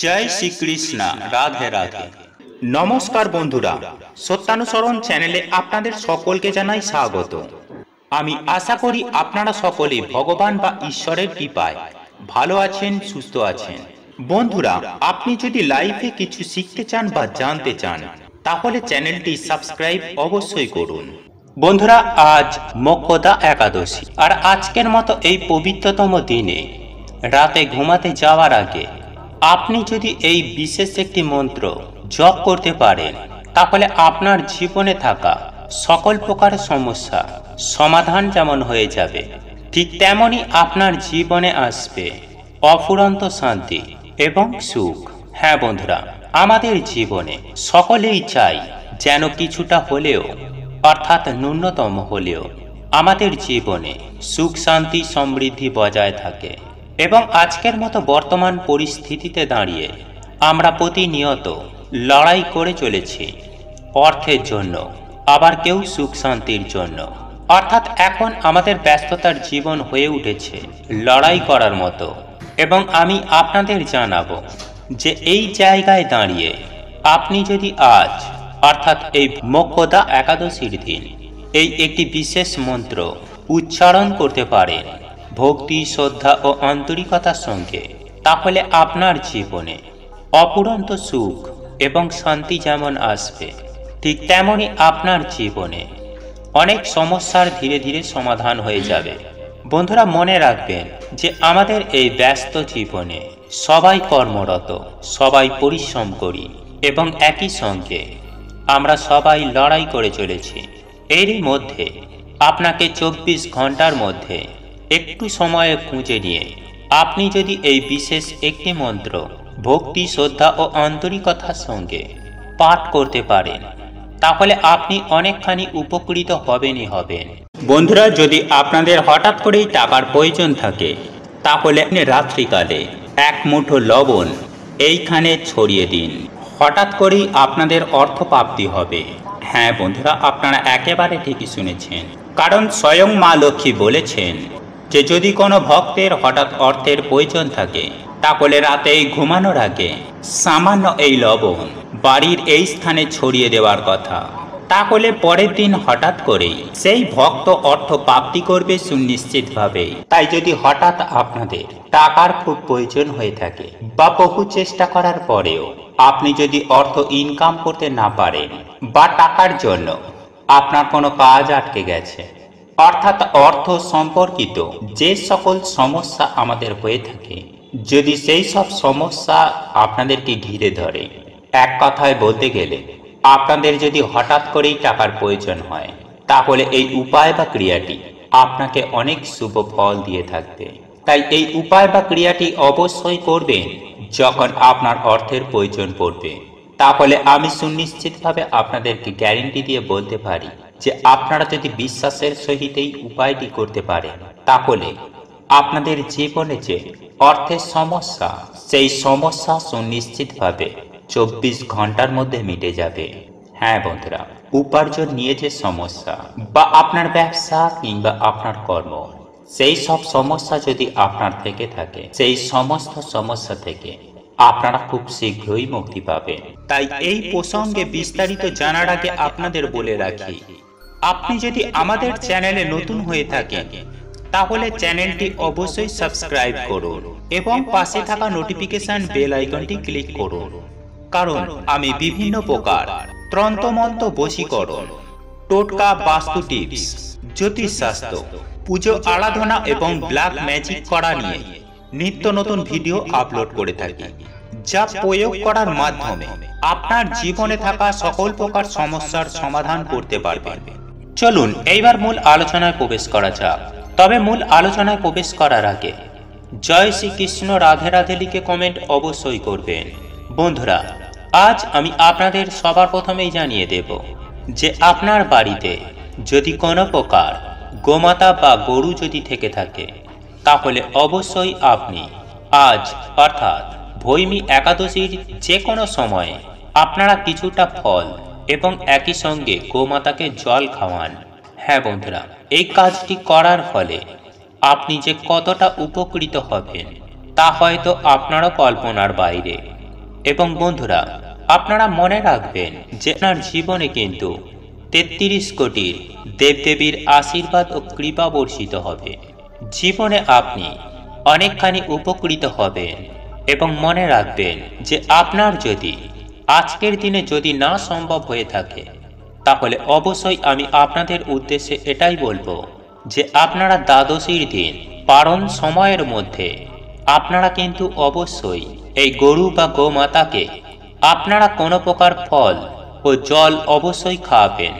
জয় শ্রীকৃষ্ণ। রাধে রাধে। নমস্কার বন্ধুরা, সত্যানুসরণ চ্যানেলে আপনাদের সকলকে জানাই স্বাগত। আমি আশা করি আপনারা সকলে ভগবান বা ঈশ্বরের কৃপায় ভালো আছেন, সুস্থ আছেন। বন্ধুরা, আপনি যদি লাইফে কিছু শিখতে চান বা জানতে চান তাহলে চ্যানেলটি সাবস্ক্রাইব অবশ্যই করুন। বন্ধুরা, আজ মোক্ষদা একাদশী, আর আজকের মতো এই পবিত্রতম দিনে রাতে ঘুমাতে যাওয়ার আগে আপনি যদি এই বিশেষ একটি মন্ত্র জপ করতে পারেন তাহলে আপনার জীবনে থাকা সকল প্রকার সমস্যা সমাধান যেমন হয়ে যাবে, ঠিক তেমনি আপনার জীবনে আসবে অফুরন্ত শান্তি এবং সুখ। হ্যাঁ বন্ধুরা, আমাদের জীবনে সকলেই চাই যেন কিছুটা হলেও, অর্থাৎ ন্যূনতম হলেও আমাদের জীবনে সুখ শান্তি সমৃদ্ধি বজায় থাকে। এবং আজকের মতো বর্তমান পরিস্থিতিতে দাঁড়িয়ে আমরা প্রতিনিয়ত লড়াই করে চলেছি অর্থের জন্য, আবার কেউ সুখ শান্তির জন্য। অর্থাৎ এখন আমাদের ব্যস্ততার জীবন হয়ে উঠেছে লড়াই করার মতো। এবং আমি আপনাদের জানাবো যে এই জায়গায় দাঁড়িয়ে আপনি যদি আজ, অর্থাৎ এই মোক্ষদা একাদশীর দিন, এই একটি বিশেষ মন্ত্র উচ্চারণ করতে পারেন ভক্তি, শ্রদ্ধা ও আন্তরিকতার সঙ্গে, তাহলে আপনার জীবনে অফুরন্ত সুখ এবং শান্তি যেমন আসবে, ঠিক তেমনি আপনার জীবনে অনেক সমস্যার ধীরে ধীরে সমাধান হয়ে যাবে। বন্ধুরা, মনে রাখবেন যে আমাদের এই ব্যস্ত জীবনে সবাই কর্মরত, সবাই পরিশ্রম করি এবং একই সঙ্গে আমরা সবাই লড়াই করে চলেছি। এরই মধ্যে আপনাকে 24 ঘন্টার মধ্যে একটু সময় খুঁজে নিয়ে আপনি যদি এই বিশেষ একটি মন্ত্র ভক্তি, শ্রদ্ধা ও আন্তরিকতার সঙ্গে পাঠ করতে পারেন তাহলে আপনি অনেকখানি উপকৃত হবেনই হবেন। বন্ধুরা, যদি আপনাদের হঠাৎ করেই টাকার প্রয়োজন থাকে তাহলে রাত্রিকালে এক মুঠো লবণ এইখানে ছড়িয়ে দিন। হঠাৎ করেই আপনাদের অর্থপ্রাপ্তি হবে। হ্যাঁ বন্ধুরা, আপনারা একেবারে ঠিকই শুনেছেন, কারণ স্বয়ং মা লক্ষ্মী বলেছেন যে যদি কোনো ভক্তের হঠাৎ অর্থের প্রয়োজন থাকে তাহলে রাতে ঘুমানোর আগে সামান্য এই লবণ বাড়ির এই স্থানে ছড়িয়ে দেওয়ার কথা। তাহলে পরের দিন হঠাৎ করেই সেই ভক্ত অর্থ প্রাপ্তি করবে সুনিশ্চিতভাবে। তাই যদি হঠাৎ আপনাদের টাকার খুব প্রয়োজন হয়ে থাকে বা বহু চেষ্টা করার পরেও আপনি যদি অর্থ ইনকাম করতে না পারেন বা টাকার জন্য আপনার কোনো কাজ আটকে গেছে, অর্থাৎ অর্থ সম্পর্কিত যে সকল সমস্যা আমাদের হয়ে থাকে, যদি সেই সব সমস্যা আপনাদেরকে ঘিরে ধরে, এক কথায় বলতে গেলে আপনাদের যদি হঠাৎ করেই টাকার প্রয়োজন হয় তাহলে এই উপায় বা ক্রিয়াটি আপনাকে অনেক শুভ ফল দিয়ে থাকবে। তাই এই উপায় বা ক্রিয়াটি অবশ্যই করবেন যখন আপনার অর্থের প্রয়োজন পড়বে। তাহলে আমি সুনিশ্চিতভাবে আপনাদেরকে গ্যারেন্টি দিয়ে বলতে পারি যে আপনারা যদি বিশ্বাসের সহিত এই উপায়টি করতে পারেন তাহলে আপনাদের জীবনে যে অর্থের সমস্যা, সেই সমস্যা সুনিশ্চিতভাবে 24 ঘন্টার মধ্যে মিটে যাবে। হ্যাঁ বন্ধুরা, উপার্জন নিয়ে যে সমস্যা বা আপনার ব্যবসা কিংবা আপনার কর্ম, সেই সব সমস্যা যদি আপনার থেকে থাকে, সেই সমস্ত সমস্যা থেকে আপনারা খুব শীঘ্রই মুক্তি পাবেন। তাই এই প্রসঙ্গে বিস্তারিত জানার আগে আপনাদের বলে রাখি, আপনি যদি আমাদের চ্যানেলে নতুন হয়ে থাকেন তাহলে চ্যানেলটি অবশ্যই সাবস্ক্রাইব করুন এবং পাশে থাকা নোটিফিকেশন বেল আইকনটি ক্লিক করুন, কারণ আমি বিভিন্ন প্রকার তন্ত্রমন্ত্র, বশীকরণ, টোটকা, বাস্তু টিপস, জ্যোতিষশাস্ত্র, পুজো আরাধনা এবং ব্ল্যাক ম্যাজিক করা নিয়ে নিত্য নতুন ভিডিও আপলোড করে থাকি, যা প্রয়োগ করার মাধ্যমে আপনার জীবনে থাকা সকল প্রকার সমস্যার সমাধান করতে পারবেন। চলুন এইবার মূল আলোচনায় প্রবেশ করা যাক। তবে মূল আলোচনায় প্রবেশ করার আগে জয় শ্রীকৃষ্ণ, রাধে রাধে লিখে কমেন্ট অবশ্যই করবেন। বন্ধুরা, আজ আমি আপনাদের সবার প্রথমেই জানিয়ে দেব যে আপনার বাড়িতে যদি কোনো প্রকার গোমাতা বা গরু যদি থেকে থাকে তাহলে অবশ্যই আপনি আজ, অর্থাৎ ভৈমী একাদশীর যে কোনো সময়ে আপনারা কিছুটা ফল এবং একই সঙ্গে গোমাতাকে জল খাওয়ান। হ্যাঁ বন্ধুরা, এই কাজটি করার ফলে আপনি যে কতটা উপকৃত হবেন তা হয়তো আপনারও কল্পনার বাইরে। এবং বন্ধুরা, আপনারা মনে রাখবেন যে আপনার জীবনে কিন্তু 33 কোটির দেবদেবীর আশীর্বাদ ও কৃপা বর্ষিত হবে। জীবনে আপনি অনেকখানি উপকৃত হবেন এবং মনে রাখবেন যে আপনার যদি আজকের দিনে যদি না সম্ভব হয়ে থাকে, তাহলে অবশ্যই আমি আপনাদের উদ্দেশ্যে এটাই বলবো যে আপনারা দ্বাদশীর দিন পারণ সময়ের মধ্যে আপনারা কিন্তু অবশ্যই এই গরু বা গোমাতাকে আপনারা কোনো প্রকার ফল ও জল অবশ্যই খাওয়াবেন।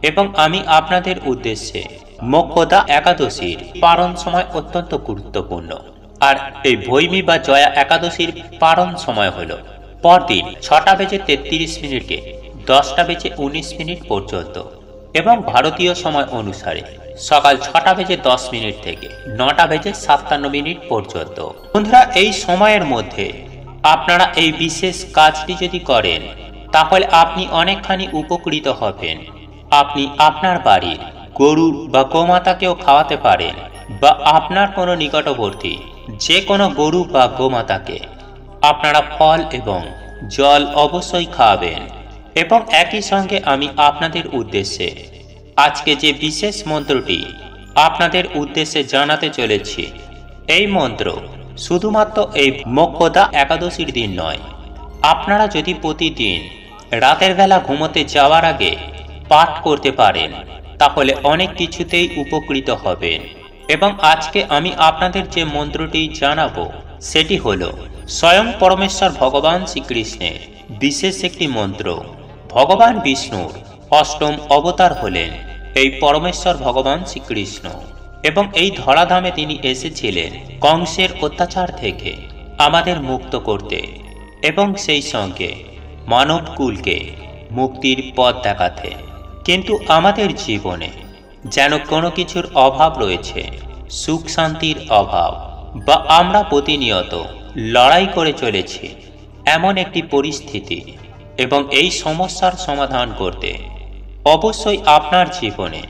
এবং আমি আপনাদের উদ্দেশ্যে মোক্ষদা একাদশীর পারণ সময় অত্যন্ত গুরুত্বপূর্ণ। আর এই ভৈমী বা জয়া একাদশীর পারণ সময় হলো পরদিন 6:33 10:19 পর্যন্ত এবং ভারতীয় সময় অনুসারে সকাল 6:10 থেকে 9:57 পর্যন্ত। বন্ধুরা, এই সময়ের মধ্যে আপনারা এই বিশেষ কাজটি যদি করেন, তাহলে আপনি অনেকখানি উপকৃত হবেন। আপনি আপনার বাড়ির গরু বা গোমাতাকেও খাওয়াতে পারেন, বা আপনার কোনো নিকটবর্তী যে কোনো গরু বা গোমাতাকে আপনারা ফল এবং জল অবশ্যই খাওয়াবেন। এবং একই সঙ্গে আমি আপনাদের উদ্দেশ্যে আজকে যে বিশেষ মন্ত্রটি আপনাদের উদ্দেশ্যে জানাতে চলেছি, এই মন্ত্র শুধুমাত্র এই মোক্ষদা একাদশীর দিন নয়, আপনারা যদি প্রতিদিন রাতের বেলা ঘুমোতে যাওয়ার আগে পাঠ করতে পারেন, তাহলে অনেক কিছুতেই উপকৃত হবেন। এবং আজকে আমি আপনাদের যে মন্ত্রটি জানাবো সেটি হলো স্বয়ং পরমেশ্বর ভগবান শ্রীকৃষ্ণের বিশেষ একটি মন্ত্র। ভগবান বিষ্ণুর অষ্টম অবতার হলেন এই পরমেশ্বর ভগবান শ্রীকৃষ্ণ, এবং এই ধরাধামে তিনি এসেছিলেন কংসের অত্যাচার থেকে আমাদের মুক্ত করতে এবং সেই সঙ্গে মানবকুলকে মুক্তির পথ দেখাতে। কিন্তু আমাদের জীবনে যেন কোনো কিছুর অভাব রয়েছে, সুখ শান্তির অভাব, বা আমরা প্রতিনিয়ত লড়াই করে চলেছি এমন একটি পরিস্থিতি। এবং এই সমস্যার সমাধান করতে অবশ্যই আপনার জীবনে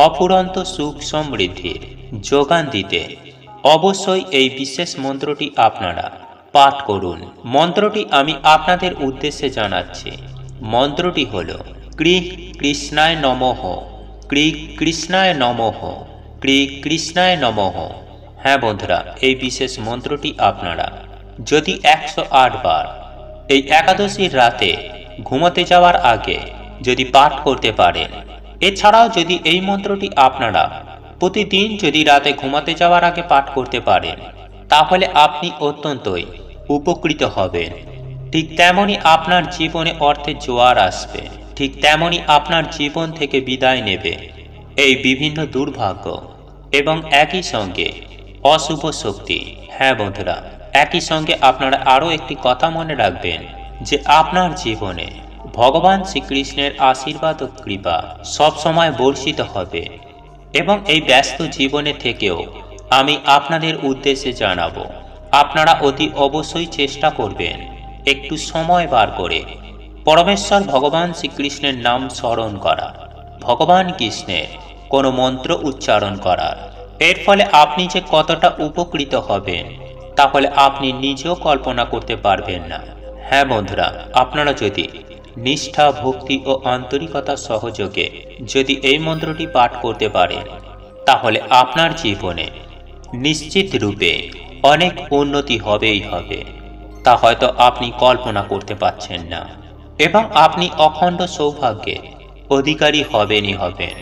অফুরন্ত সুখ সমৃদ্ধির যোগান দিতে অবশ্যই এই বিশেষ মন্ত্রটি আপনারা পাঠ করুন। মন্ত্রটি আমি আপনাদের উদ্দেশ্যে জানাচ্ছি। মন্ত্রটি হল ক্রি কৃষ্ণায় নমঃ, ক্রি কৃষ্ণায় নমঃ, ক্রি কৃষ্ণায় নমঃ। হ্যাঁ বন্ধুরা, এই বিশেষ মন্ত্রটি আপনারা যদি 108 বার এই একাদশীর রাতে ঘুমোতে যাওয়ার আগে যদি পাঠ করতে পারেন, এছাড়াও যদি এই মন্ত্রটি আপনারা প্রতিদিন যদি রাতে ঘুমাতে যাওয়ার আগে পাঠ করতে পারেন, তাহলে আপনি অত্যন্তই উপকৃত হবেন। ঠিক তেমনি আপনার জীবনে অর্থের জোয়ার আসবে, ঠিক তেমনি আপনার জীবন থেকে বিদায় নেবে এই বিভিন্ন দুর্ভাগ্য এবং একই সঙ্গে অশুভ শক্তি। হ্যাঁ বন্ধুরা, একই সঙ্গে আপনারা আরও একটি কথা মনে রাখবেন যে আপনার জীবনে ভগবান শ্রীকৃষ্ণের আশীর্বাদ ও কৃপা সবসময় বর্ষিত হবে। এবং এই ব্যস্ত জীবনে থেকেও আমি আপনাদের উদ্দেশ্যে জানাবো, আপনারা অতি অবশ্যই চেষ্টা করবেন একটু সময় বার করে পরমেশ্বর ভগবান শ্রীকৃষ্ণের নাম স্মরণ করা, ভগবান কৃষ্ণের কোনো মন্ত্র উচ্চারণ করার। এর ফলে আপনি যে কতটা উপকৃত হবেন, তাহলে আপনি নিজেও কল্পনা করতে পারবেন না। হ্যাঁ বন্ধুরা, আপনারা যদি নিষ্ঠা, ভক্তি ও আন্তরিকতার সহযোগে যদি এই মন্ত্রটি পাঠ করতে পারেন, তাহলে আপনার জীবনে নিশ্চিত রূপে অনেক উন্নতি হবেই হবে, তা হয়তো আপনি কল্পনা করতে পারছেন না। এবং আপনি অখণ্ড সৌভাগ্যের অধিকারী হবেনই হবেন।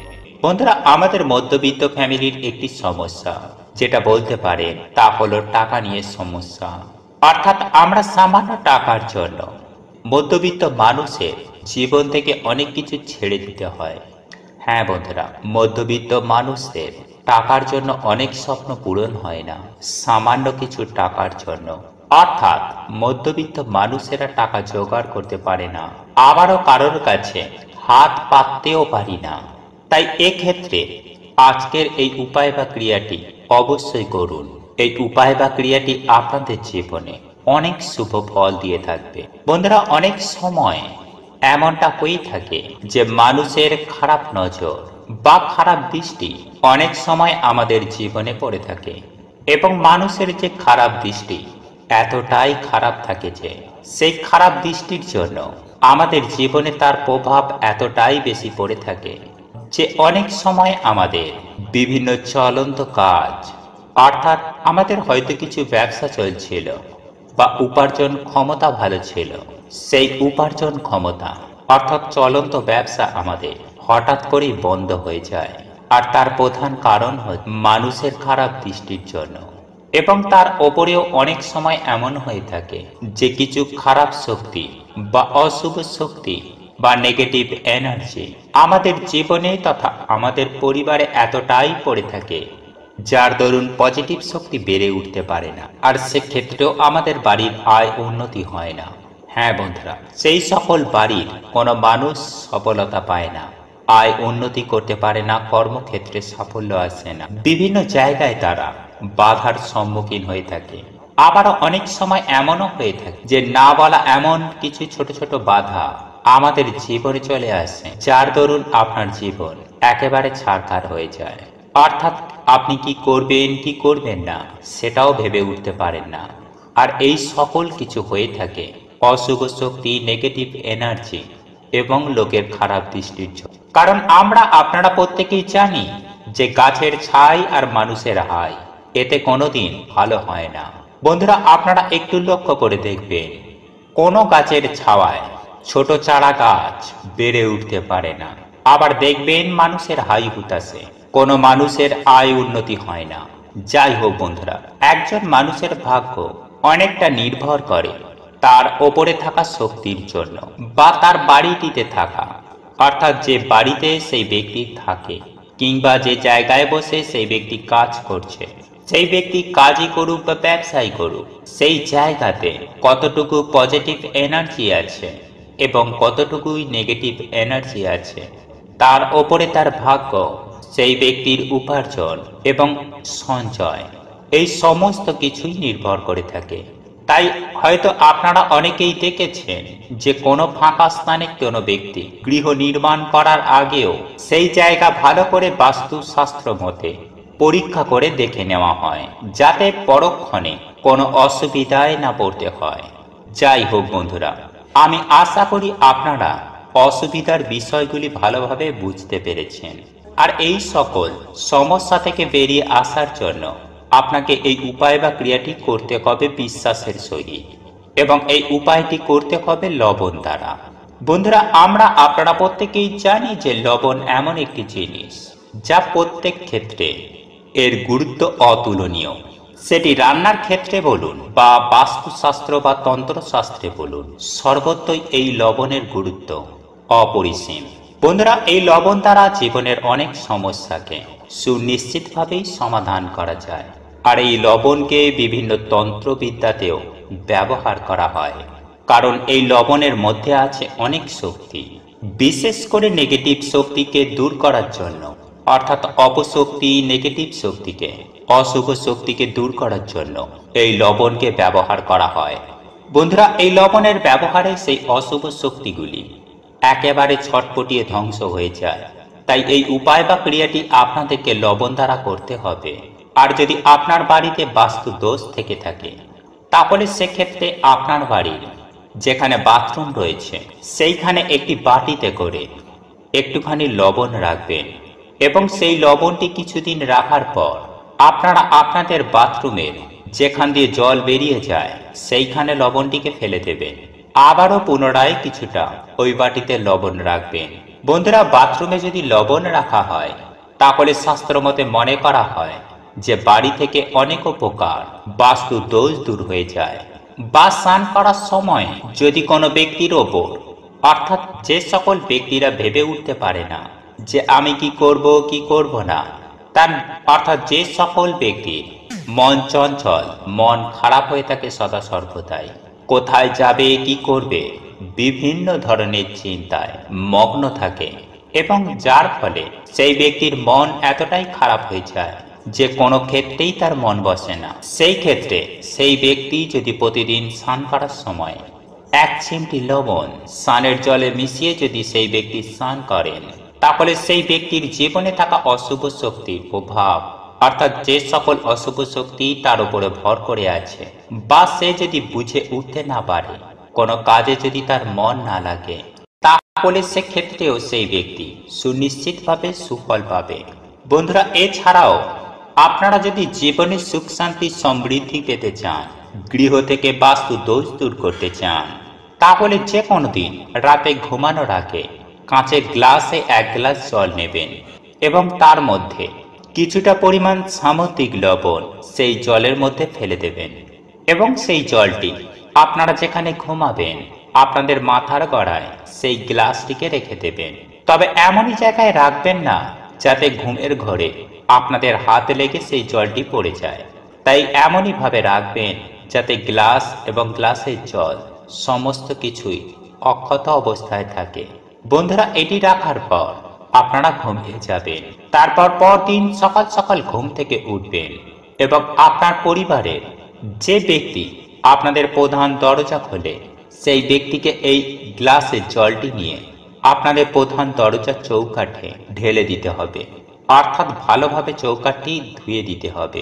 বন্ধুরা, আমাদের মধ্যবিত্ত ফ্যামিলির একটি সমস্যা যেটা বলতে পারেন তা হলো টাকা নিয়ে সমস্যা। অর্থাৎ আমরা সামান্য টাকার জন্য মধ্যবিত্ত মানুষের জীবন থেকে অনেক কিছু ছেড়ে দিতে হয়। হ্যাঁ বন্ধুরা, মধ্যবিত্ত মানুষদের টাকার জন্য অনেক স্বপ্ন পূরণ হয় না, সামান্য কিছু টাকার জন্য। অর্থাৎ মধ্যবিত্ত মানুষেরা টাকা জোগাড় করতে পারে না, আবারও কারোর কাছে হাত পাততেও পারি না। তাই এক্ষেত্রে আজকের এই উপায় বা ক্রিয়াটি অবশ্যই করুন। এই উপায় বা ক্রিয়াটি আপনাদের জীবনে অনেক শুভ ফল দিয়ে থাকবে। বন্ধুরা, অনেক সময় এমনটা হয়ে থাকে যে মানুষের খারাপ নজর বা খারাপ দৃষ্টি অনেক সময় আমাদের জীবনে পড়ে থাকে, এবং মানুষের যে খারাপ দৃষ্টি এতটাই খারাপ থাকে যে সেই খারাপ দৃষ্টির জন্য আমাদের জীবনে তার প্রভাব এতটাই বেশি পড়ে থাকে যে অনেক সময় আমাদের বিভিন্ন চলন্ত কাজ, অর্থাৎ আমাদের হয়তো কিছু ব্যবসা চলছিল বা উপার্জন ক্ষমতা ভালো ছিল, সেই উপার্জন ক্ষমতা অর্থাৎ চলন্ত ব্যবসা আমাদের হঠাৎ করেই বন্ধ হয়ে যায়। আর তার প্রধান কারণ হচ্ছে মানুষের খারাপ দৃষ্টির জন্য। এবং তার ওপরেও অনেক সময় এমন হয়ে থাকে যে কিছু খারাপ শক্তি বা অশুভ শক্তি বা নেগেটিভ এনার্জি আমাদের জীবনে তথা আমাদের পরিবারে এতটাই পড়ে থাকে যার দরুন পজিটিভ শক্তি বেড়ে উঠতে পারে না, আর সেক্ষেত্রেও আমাদের বাড়ির আয় উন্নতি হয় না। হ্যাঁ বন্ধুরা, সেই সকল বাড়ির কোনো মানুষ সফলতা পায় না, আয় উন্নতি করতে পারে না, কর্মক্ষেত্রে সাফল্য আসে না, বিভিন্ন জায়গায় তারা বাধার সম্মুখীন হয়ে থাকে। আবারও অনেক সময় এমনও হয়ে থাকে যে না বলা এমন কিছু ছোট ছোট বাধা আমাদের জীবনে চলে আসে যার দরুন আপনার জীবন একেবারে ছারখার হয়ে যায়। অর্থাৎ আপনি কি করবেন কি করবেন না সেটাও ভেবে উঠতে পারেন না। আর এই সকল কিছু হয়ে থাকে অশুভ শক্তি, নেগেটিভ এনার্জি এবং লোকের খারাপ দৃষ্টির জন্য। কারণ আপনারা প্রত্যেকেই জানি যে গাছের ছাই আর মানুষের হাই এতে কোনোদিন ভালো হয় না। বন্ধুরা, আপনারা একটু লক্ষ্য করে দেখবেন, কোনো গাছের ছাওয়ায় ছোট চারা গাছ বেড়ে উঠতে পারে না। আবার দেখবেন মানুষের হাই হুতাশে কোনো মানুষের আয় উন্নতি হয় না। যাই হোক বন্ধুরা, একজন মানুষের ভাগ্য অনেকটা নির্ভর করে তার ওপরে থাকা শক্তির জন্য বা তার বাড়িটিতে থাকা, অর্থাৎ যে বাড়িতে সেই ব্যক্তি থাকে কিংবা যে জায়গায় বসে সেই ব্যক্তি কাজ করছে, সেই ব্যক্তি কাজই করুক বা ব্যবসাই করুক, সেই জায়গাতে কতটুকু পজিটিভ এনার্জি আছে এবং কতটুকুই নেগেটিভ এনার্জি আছে তার ওপরে তার ভাগ্য, সেই ব্যক্তির উপার্জন এবং সঞ্চয়, এই সমস্ত কিছুই নির্ভর করে থাকে। তাই হয়তো আপনারা অনেকেই দেখেছেন যে কোনো ফাঁকা স্থানে কোনো ব্যক্তি গৃহ নির্মাণ করার আগেও সেই জায়গা ভালো করে বাস্তুশাস্ত্র মতে পরীক্ষা করে দেখে নেওয়া হয় যাতে পরক্ষণে কোনো অসুবিধায় না পড়তে হয়। যাই হোক বন্ধুরা, আমি আশা করি আপনারা অসুবিধার বিষয়গুলি ভালোভাবে বুঝতে পেরেছেন। আর এই সকল সমস্যা থেকে বেরিয়ে আসার জন্য আপনাকে এই উপায় বা ক্রিয়াটি করতে হবে বিশ্বাসের সহিত, এবং এই উপায়টি করতে হবে লবণ দ্বারা। বন্ধুরা, আপনারা প্রত্যেকেই জানি যে লবণ এমন একটি জিনিস যা প্রত্যেক ক্ষেত্রে এর গুরুত্ব অতুলনীয়। সেটি রান্নার ক্ষেত্রে বলুন বা বাস্তুশাস্ত্র বা তন্ত্রশাস্ত্রে বলুন, সর্বত্রই এই লবণের গুরুত্ব অপরিসীম। বন্ধুরা, এই লবণ দ্বারা জীবনের অনেক সমস্যাকে সুনিশ্চিতভাবেই সমাধান করা যায়। আর এই লবণকে বিভিন্ন তন্ত্রবিদ্যাতেও ব্যবহার করা হয়, কারণ এই লবণের মধ্যে আছে অনেক শক্তি। বিশেষ করে নেগেটিভ শক্তিকে দূর করার জন্য, অর্থাৎ অপশক্তি, নেগেটিভ শক্তিকে, অশুভ শক্তিকে দূর করার জন্য এই লবণকে ব্যবহার করা হয়। বন্ধুরা, এই লবণের ব্যবহারে সেই অশুভ শক্তিগুলি একেবারে ছটপটিয়ে ধ্বংস হয়ে যায়। তাই এই উপায় বা ক্রিয়াটি আপনাদেরকে লবণ দ্বারা করতে হবে। আর যদি আপনার বাড়িতে বাস্তু দোষ থেকে থাকে তাহলে সেক্ষেত্রে আপনার বাড়ির যেখানে বাথরুম রয়েছে সেইখানে একটি বাটিতে করে একটুখানি লবণ রাখবেন, এবং সেই লবণটি কিছুদিন রাখার পর আপনারা আপনাদের বাথরুমের যেখান দিয়ে জল বেরিয়ে যায় সেইখানে লবণটিকে ফেলে দেবেন। আবারও পুনরায় কিছুটা ওই বাটিতে লবণ রাখবেন। বন্ধুরা, বাথরুমে যদি লবণ রাখা হয় তাহলে শাস্ত্রমতে মনে করা হয় যে বাড়ি থেকে অনেক উপকার, বাস্তু দোষ দূর হয়ে যায়। বা স্নান করার সময় যদি কোনো ব্যক্তির ওপর, অর্থাৎ যে সকল ব্যক্তিরা ভেবে উঠতে পারে না যে আমি কি করব কি করব না, তার অর্থাৎ যে সকল ব্যক্তির মন চঞ্চল, মন খারাপ হয়ে থাকে সদা সর্বদাই, কোথায় যাবে কি করবে বিভিন্ন ধরনের চিন্তায় মগ্ন থাকে, এবং যার ফলে সেই ব্যক্তির মন এতটাই খারাপ হয়ে যায় যে কোনো ক্ষেত্রেই তার মন বসে না। সেই ক্ষেত্রে সেই ব্যক্তি যদি প্রতিদিন স্নান করার সময় এক চিমটি লবণ স্নানের জলে মিশিয়ে যদি সেই ব্যক্তি স্নান করেন তাহলে সেই ব্যক্তির জীবনে থাকা অশুভ শক্তির প্রভাব, অর্থাৎ যে সকল অশুভ শক্তি তার উপরে ভর করে আছে বা সে যদি বুঝে উঠতে না পারে কোনো কাজে যদি তার মন না লাগে, তাহলে সেক্ষেত্রেও সেই ব্যক্তি সুনিশ্চিতভাবে সুফল পাবে। বন্ধুরা, এছাড়াও আপনারা যদি জীবনে সুখ শান্তি সমৃদ্ধি পেতে চান, গৃহ থেকে বাস্তু দোষ দূর করতে চান, তাহলে যে কোনো দিন রাতে ঘুমানোর আগে কাঁচের গ্লাসে 1 গ্লাস জল নেবেন এবং তার মধ্যে কিছুটা পরিমাণ সামুদ্রিক লবণ সেই জলের মধ্যে ফেলে দেবেন এবং সেই জলটি আপনারা যেখানে ঘুমাবেন আপনাদের মাথার গড়ায় সেই গ্লাসটিকে রেখে দেবেন। তবে এমনই জায়গায় রাখবেন না যাতে ঘুমের ঘরে আপনাদের হাত লেগে সেই জলটি পড়ে যায়। তাই এমনই ভাবে রাখবেন যাতে গ্লাস এবং গ্লাসের জল সমস্ত কিছুই অক্ষত অবস্থায় থাকে। বন্ধুরা, এটি রাখার পর আপনারা ঘুমিয়ে যাবেন। তারপর পরদিন সকাল সকাল ঘুম থেকে উঠবেন এবং আপনার পরিবারের যে ব্যক্তি আপনাদের প্রধান দরজা খোলে সেই ব্যক্তিকে এই গ্লাসের জলটি নিয়ে আপনাদের প্রধান দরজার চৌকাঠে ঢেলে দিতে হবে, অর্থাৎ ভালোভাবে চৌকাঠটি ধুয়ে দিতে হবে।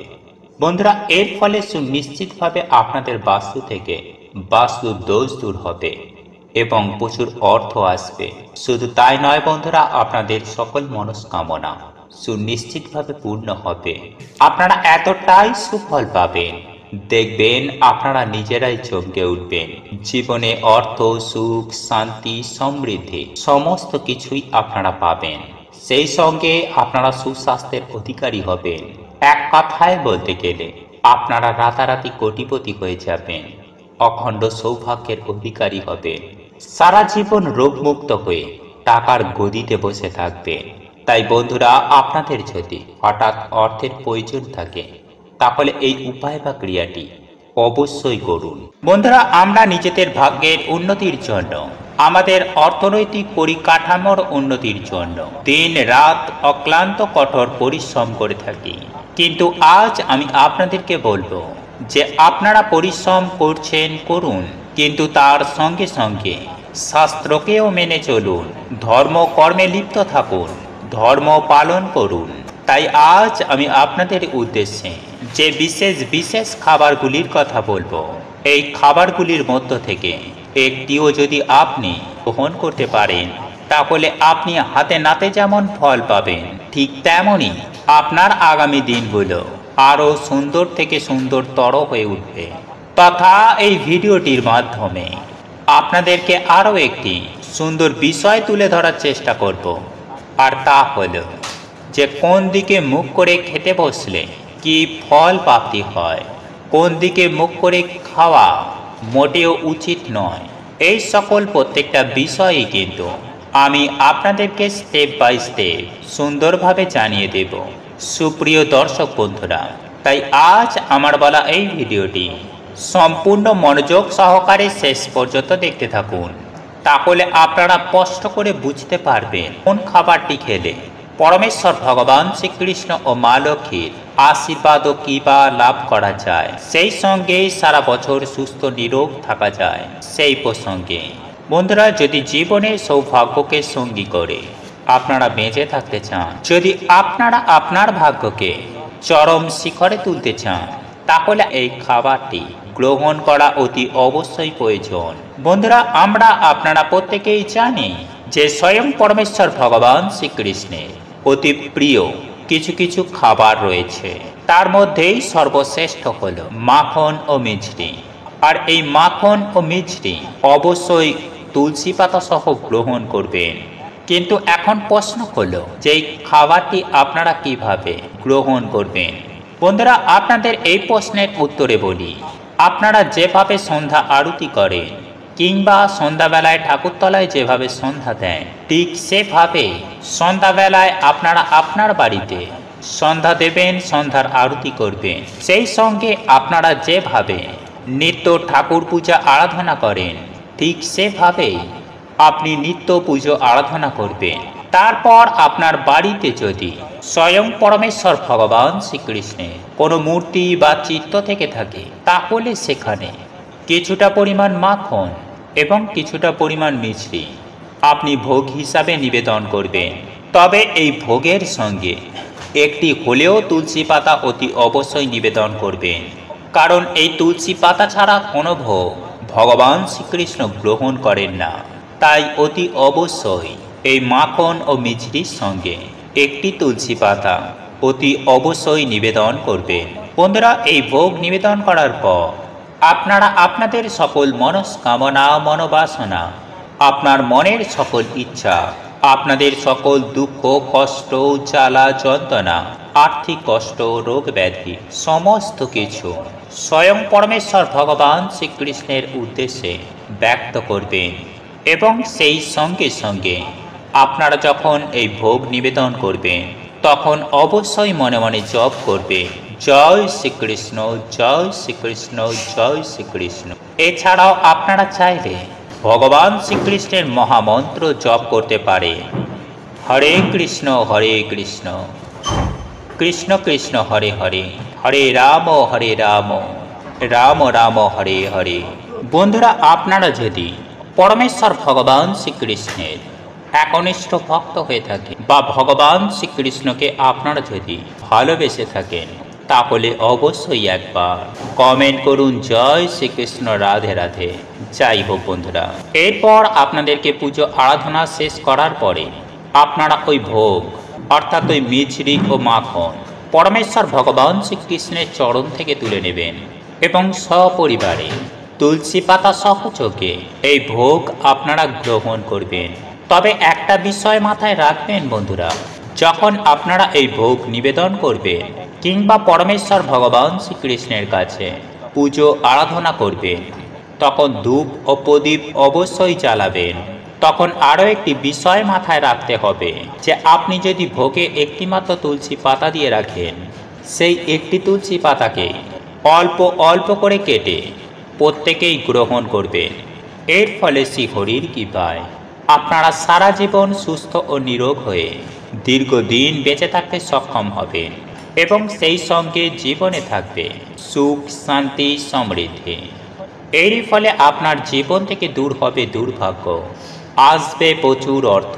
বন্ধুরা, এর ফলে সুনিশ্চিতভাবে আপনাদের বাস্তু থেকে বাস্তু দোষ দূর হবে এবং প্রচুর অর্থ আসবে। শুধু তাই নয় বন্ধুরা, আপনাদের সকল মনস্কামনা সুনিশ্চিতভাবে পূর্ণ হবে। আপনারা এতটাই সুফল পাবেন, দেখবেন আপনারা নিজেরাই চমকে উঠবেন। জীবনে অর্থ, সুখ, শান্তি, সমৃদ্ধি সমস্ত কিছুই আপনারা পাবেন। সেই সঙ্গে আপনারা সুস্বাস্থ্যের অধিকারী হবেন। এক কথায় বলতে গেলে আপনারা রাতারাতি কোটিপতি হয়ে যাবেন, অখণ্ড সৌভাগ্যের অধিকারী হবেন। সারা জীবন রোগমুক্ত হয়ে টাকার গদিতে বসে থাকবেন। তাই বন্ধুরা, আপনাদের যদি হঠাৎ অর্থের প্রয়োজন থাকে তাহলে এই উপায় বা ক্রিয়াটি অবশ্যই করুন। বন্ধুরা, আমরা নিজেদের ভাগ্যের উন্নতির জন্য, আমাদের অর্থনৈতিক পরিকাঠামোর উন্নতির জন্য দিন রাত অক্লান্ত কঠোর পরিশ্রম করে থাকি। কিন্তু আজ আমি আপনাদেরকে বলবো যে আপনারা পরিশ্রম করছেন, করুন, কিন্তু তার সঙ্গে সঙ্গে শাস্ত্রকেও মেনে চলুন, ধর্ম কর্মে লিপ্ত থাকুন, ধর্ম পালন করুন। তাই আজ আমি আপনাদের উদ্দেশ্যে যে বিশেষ বিশেষ খাবারগুলির কথা বলবো, এই খাবারগুলির মধ্য থেকে একটিও যদি আপনি গ্রহণ করতে পারেন তাহলে আপনি হাতে নাতে যেমন ফল পাবেন, ঠিক তেমনই আপনার আগামী দিনগুলো আরও সুন্দর থেকে সুন্দরতর হয়ে উঠবে। তথা এই ভিডিওটির মাধ্যমে আপনাদেরকে আরও একটি সুন্দর বিষয় তুলে ধরার চেষ্টা করব, আর তা হলো যে কোন দিকে মুখ করে খেতে বসলে কি ফল প্রাপ্তি হয়, কোন দিকে মুখ করে খাওয়া মোটেও উচিত নয়। এই সকল প্রত্যেকটা বিষয়ই কিন্তু আমি আপনাদেরকে স্টেপ বাই স্টেপ সুন্দরভাবে জানিয়ে দেব সুপ্রিয় দর্শক বন্ধুরা। তাই আজ আমার বলা এই ভিডিওটি সম্পূর্ণ মনোযোগ সহকারে শেষ পর্যন্ত দেখতে থাকুন, তাহলে আপনারা স্পষ্ট করে বুঝতে পারবেন কোন খাবারটি খেলে পরমেশ্বর ভগবান শ্রীকৃষ্ণ ও মা লক্ষ্মীর আশীর্বাদও কি বা লাভ করা যায়, সেই সঙ্গে সারা বছর সুস্থ নিরোগ থাকা যায়। সেই প্রসঙ্গে বন্ধুরা, যদি জীবনে সৌভাগ্যকে সঙ্গী করে আপনারা বেঁচে থাকতে চান, যদি আপনারা আপনার ভাগ্যকে চরম শিখরে তুলতে চান, তাহলে এই খাবারটি গ্রহণ করা অতি অবশ্যই প্রয়োজন। বন্ধুরা, আমরা আপনারা প্রত্যেকেই জানি যে স্বয়ং পরমেশ্বর ভগবান শ্রীকৃষ্ণের অতি প্রিয় কিছু কিছু খাবার রয়েছে। তার মধ্যেই সর্বশ্রেষ্ঠ হল মাখন ও মিছরি। আর এই মাখন ও মিছরি অবশ্যই তুলসী পাতা সহ গ্রহণ করবেন। কিন্তু এখন প্রশ্ন হলো যে এই খাবারটি আপনারা কিভাবে গ্রহণ করবেন। বন্ধুরা, আপনাদের এই প্রশ্নের উত্তরে বলি, আপনারা যেভাবে সন্ধ্যা আরতি করেন কিংবা সন্ধ্যাবেলায় ঠাকুরতলায় যেভাবে সন্ধ্যা দেন, ঠিক সেভাবে সন্ধ্যাবেলায় আপনারা আপনার বাড়িতে সন্ধ্যা দেবেন, সন্ধ্যার আরতি করবেন। সেই সঙ্গে আপনারা যেভাবে নিত্য ঠাকুর পূজা আরাধনা করেন, ঠিক সেভাবেই আপনি নিত্য পুজো আরাধনা করবেন। তারপর আপনার বাড়িতে যদি স্বয়ং পরমেশ্বর ভগবান শ্রীকৃষ্ণের কোনো মূর্তি বা চিত্র থেকে থাকে, তাহলে সেখানে কিছুটা পরিমাণ মাখন এবং কিছুটা পরিমাণ মিছরি আপনি ভোগ হিসাবে নিবেদন করবেন। তবে এই ভোগের সঙ্গে একটি হলেও তুলসী পাতা অতি অবশ্যই নিবেদন করবেন, কারণ এই তুলসী পাতা ছাড়া কোনো ভোগ ভগবান শ্রীকৃষ্ণ গ্রহণ করেন না। তাই অতি অবশ্যই এই মাখন ও মিছরির সঙ্গে একটি তুলসী পাতা অতি অবশ্যই নিবেদন করবেন। বন্ধুরা, এই ভোগ নিবেদন করার পর আপনারা আপনাদের সকল মনস্কামনা, মনোবাসনা, আপনার মনের সকল ইচ্ছা, আপনাদের সকল দুঃখ, কষ্ট, জ্বালা, যন্ত্রণা, আর্থিক কষ্ট, রোগ ব্যাধি সমস্ত কিছু স্বয়ং পরমেশ্বর ভগবান শ্রীকৃষ্ণের উদ্দেশ্যে ব্যক্ত করবেন। এবং সেই সঙ্গে সঙ্গে আপনারা যখন এই ভোগ নিবেদন করবেন তখন অবশ্যই মনে মনে জপ করবে জয় শ্রীকৃষ্ণ, জয় শ্রীকৃষ্ণ, জয় শ্রীকৃষ্ণ। এছাড়াও আপনারা চাইলে ভগবান শ্রীকৃষ্ণের মহামন্ত্র জপ করতে পারে হরে কৃষ্ণ, কৃষ্ণ কৃষ্ণ হরে হরে, হরে রাম, রাম রাম হরে হরে। বন্ধুরা, আপনারা যদি পরমেশ্বর ভগবান শ্রীকৃষ্ণের একনিষ্ঠ ভক্ত হয়ে থাকে বা ভগবান শ্রীকৃষ্ণকে আপনারা যদি ভালোবেসে থাকেন তাহলে অবশ্যই একবার কমেন্ট করুন জয় শ্রীকৃষ্ণ, রাধে রাধে। যাই হোক বন্ধুরা, এরপর আপনাদেরকে পুজো আরাধনা শেষ করার পরে আপনারা ওই ভোগ অর্থাৎ ওই মিছরি ও মাখন পরমেশ্বর ভগবান শ্রীকৃষ্ণের চরণ থেকে তুলে নেবেন এবং সপরিবারে তুলসী পাতা সহযোগে এই ভোগ আপনারা গ্রহণ করবেন। তবে একটা বিষয় মাথায় রাখবেন বন্ধুরা, যখন আপনারা এই ভোগ নিবেদন করবেন কিংবা পরমেশ্বর ভগবান শ্রীকৃষ্ণের কাছে পুজো আরাধনা করবেন তখন ধূপ ও প্রদীপ অবশ্যই জ্বালাবেন। তখন আরও একটি বিষয় মাথায় রাখতে হবে যে আপনি যদি ভোগে একটিমাত্র তুলসী পাতা দিয়ে রাখেন, সেই একটি তুলসী পাতাকে অল্প অল্প করে কেটে প্রত্যেকেই গ্রহণ করবেন। এর ফলে শ্রীহরির কৃপায় আপনারা সারা জীবন সুস্থ ও নিরোগ হয়ে দীর্ঘদিন বেঁচে থাকতে সক্ষম হবেন এবং সেই সঙ্গে জীবনে থাকবে সুখ, শান্তি, সমৃদ্ধি। এরই ফলে আপনার জীবন থেকে দূর হবে দুর্ভাগ্য, আসবে প্রচুর অর্থ